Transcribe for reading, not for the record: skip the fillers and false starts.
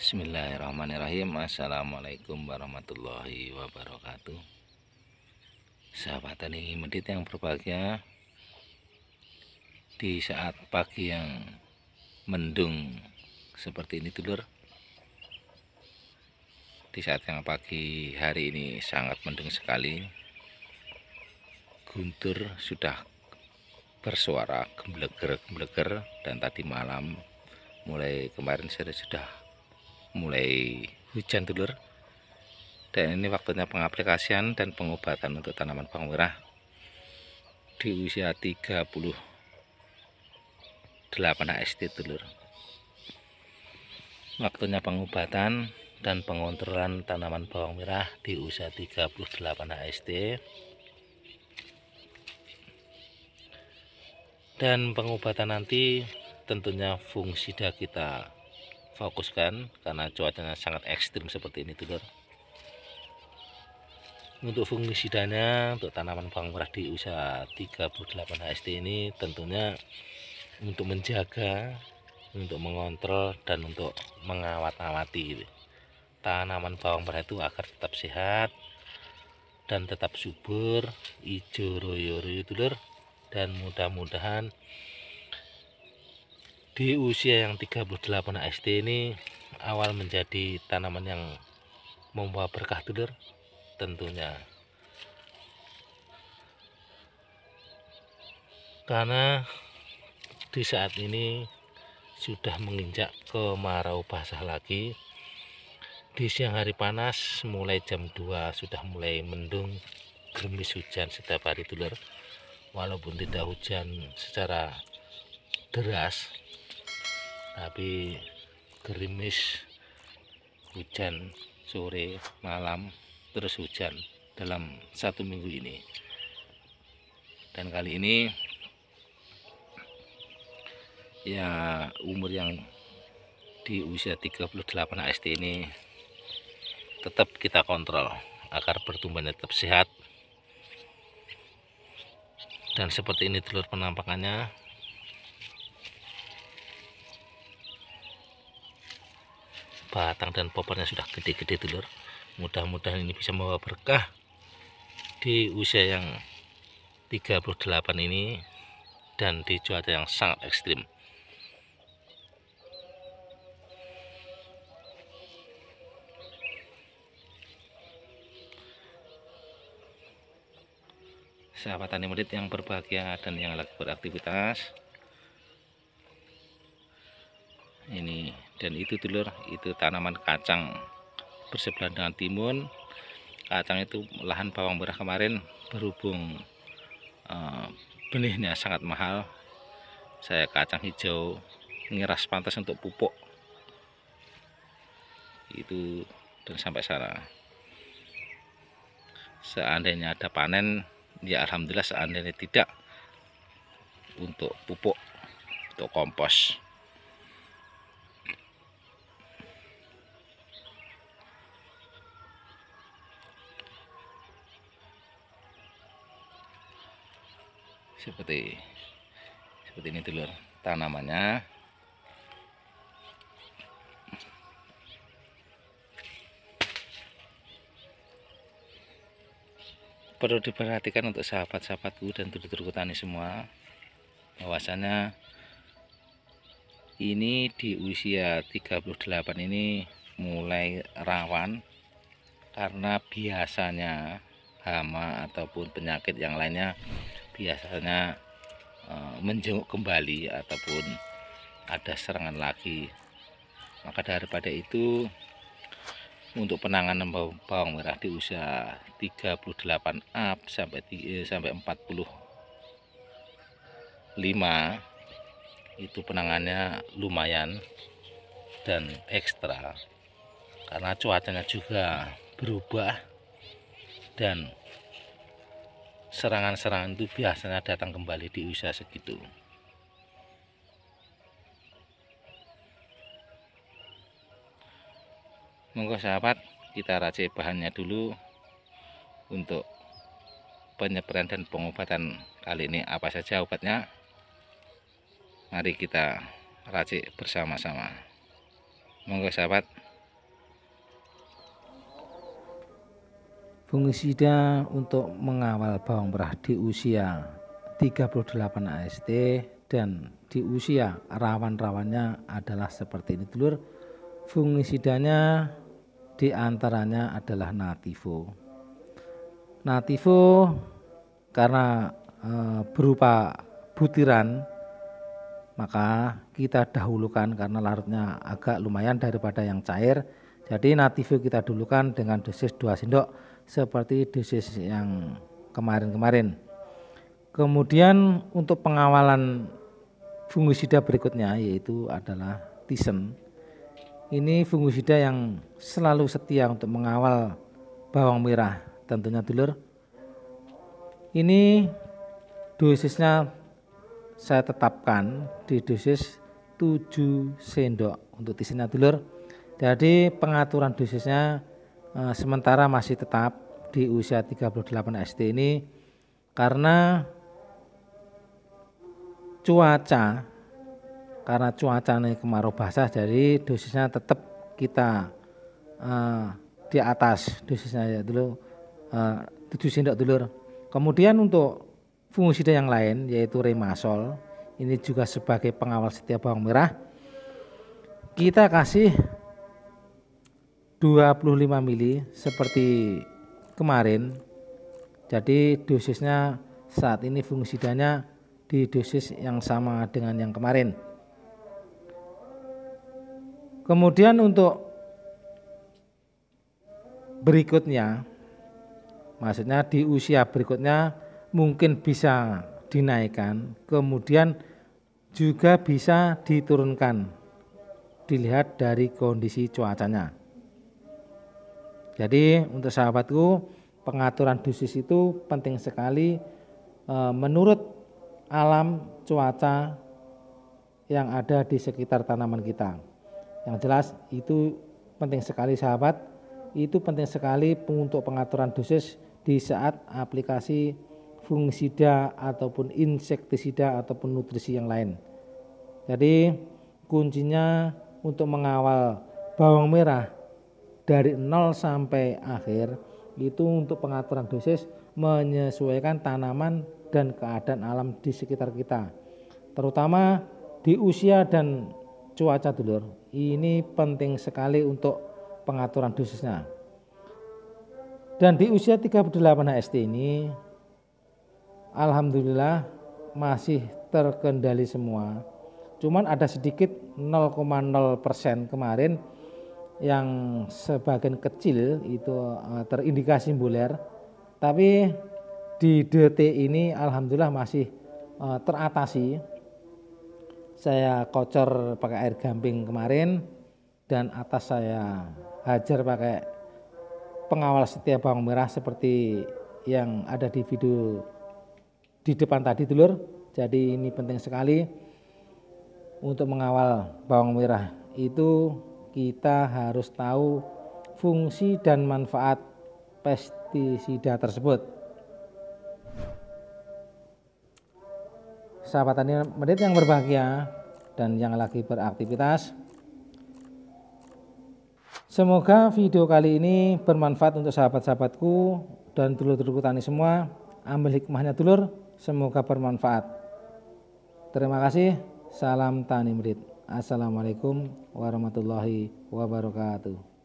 Bismillahirrahmanirrahim. Assalamualaikum warahmatullahi wabarakatuh. Sahabat tani medit yang berbahagia, di saat pagi yang mendung seperti ini dulur, di saat yang pagi hari ini sangat mendung sekali, guntur sudah bersuara gembleger dan tadi malam mulai kemarin sore sudah mulai hujan dulur. Dan ini waktunya pengaplikasian dan pengobatan untuk tanaman bawang merah di usia 38 HST dulur. Waktunya pengobatan dan pengontrolan tanaman bawang merah di usia 38 HST. Dan pengobatan nanti tentunya fungisida kita fokuskan karena cuacanya sangat ekstrim seperti ini dulur. Untuk fungisidanya untuk tanaman bawang merah di usia 38 HST ini tentunya untuk menjaga, untuk mengontrol dan untuk mengawat-awati tanaman bawang merah itu agar tetap sehat dan tetap subur, hijau royo-royo dulur. Dan mudah-mudahan di usia yang 38 HST ini awal menjadi tanaman yang membawa berkah dulur tentunya. Karena di saat ini sudah menginjak kemarau basah lagi. Di siang hari panas mulai jam 2 sudah mulai mendung, gerimis hujan setiap hari dulur. Walaupun tidak hujan secara deras, tapi gerimis hujan sore malam terus hujan dalam 1 minggu ini. Dan kali ini ya umur yang di usia 38 HST ini tetap kita kontrol agar pertumbuhannya tetap sehat. Dan seperti ini dulur penampakannya. Batang dan popornya sudah gede-gede dulur. Mudah-mudahan ini bisa membawa berkah di usia yang 38 ini dan di cuaca yang sangat ekstrim. Sahabat tani murid yang berbahagia dan yang lagi beraktivitas, ini dan itu dulur, itu tanaman kacang bersebelahan dengan timun. Kacang itu lahan bawang merah kemarin berhubung benihnya sangat mahal, saya kacang hijau ngiras pantas untuk pupuk itu. Dan sampai sana seandainya ada panen ya alhamdulillah, seandainya tidak untuk pupuk, untuk kompos. Seperti ini dulur tanamannya. Perlu diperhatikan untuk sahabat-sahabatku dan dulur-dulur tani semua, bahwasanya ini di usia 38 ini mulai rawan karena biasanya hama ataupun penyakit yang lainnya biasanya menjenguk kembali ataupun ada serangan lagi. Maka daripada itu, untuk penanganan bawang merah di usia 38 up sampai 45 itu penanganannya lumayan dan ekstra karena cuacanya juga berubah dan serangan-serangan itu biasanya datang kembali di usia segitu. Monggo sahabat, kita racik bahannya dulu. Untuk penyebaran dan pengobatan kali ini apa saja obatnya, mari kita racik bersama-sama. Monggo sahabat. Fungisida untuk mengawal bawang merah di usia 38 AST dan di usia rawan-rawannya adalah seperti ini dulur. Fungisidanya diantaranya adalah Nativo. Nativo karena berupa butiran, maka kita dahulukan karena larutnya agak lumayan daripada yang cair. Jadi Nativo kita dulukan dengan dosis 2 sendok seperti dosis yang kemarin-kemarin. Kemudian untuk pengawalan fungisida berikutnya yaitu adalah Thyssen. Ini fungisida yang selalu setia untuk mengawal bawang merah tentunya dulur. Ini dosisnya saya tetapkan di dosis 7 sendok untuk Thyssen dulur. Jadi pengaturan dosisnya sementara masih tetap di usia 38 ST ini karena cuaca nih kemarau basah, jadi dosisnya tetap kita di atas dosisnya ya dulu 7 sendok dulur. Kemudian untuk fungisida yang lain yaitu Remasol, ini juga sebagai pengawal setia bawang merah, kita kasih 25 mili seperti kemarin. Jadi dosisnya saat ini fungisidanya di dosis yang sama dengan yang kemarin. Kemudian untuk berikutnya, maksudnya di usia berikutnya mungkin bisa dinaikkan, kemudian juga bisa diturunkan, dilihat dari kondisi cuacanya. Jadi untuk sahabatku, pengaturan dosis itu penting sekali menurut alam cuaca yang ada di sekitar tanaman kita. Yang jelas itu penting sekali sahabat, itu penting sekali untuk pengaturan dosis di saat aplikasi fungisida ataupun insektisida ataupun nutrisi yang lain. Jadi kuncinya untuk mengawal bawang merah dari 0 sampai akhir itu untuk pengaturan dosis menyesuaikan tanaman dan keadaan alam di sekitar kita, terutama di usia dan cuaca dulur. Ini penting sekali untuk pengaturan dosisnya. Dan di usia 38 HST ini alhamdulillah masih terkendali semua. Cuman ada sedikit 0,0% kemarin yang sebagian kecil itu terindikasi buler, tapi di DT ini alhamdulillah masih teratasi. Saya kocor pakai air gamping kemarin dan atas saya hajar pakai pengawal setia bawang merah seperti yang ada di video di depan tadi dulur. Jadi ini penting sekali untuk mengawal bawang merah itu. Kita harus tahu fungsi dan manfaat pestisida tersebut. Sahabat tani medit yang berbahagia dan yang lagi beraktivitas, semoga video kali ini bermanfaat untuk sahabat-sahabatku dan dulur-dulurku tani semua. Ambil hikmahnya dulur, semoga bermanfaat. Terima kasih. Salam tani medit. Assalamualaikum warahmatullahi wabarakatuh.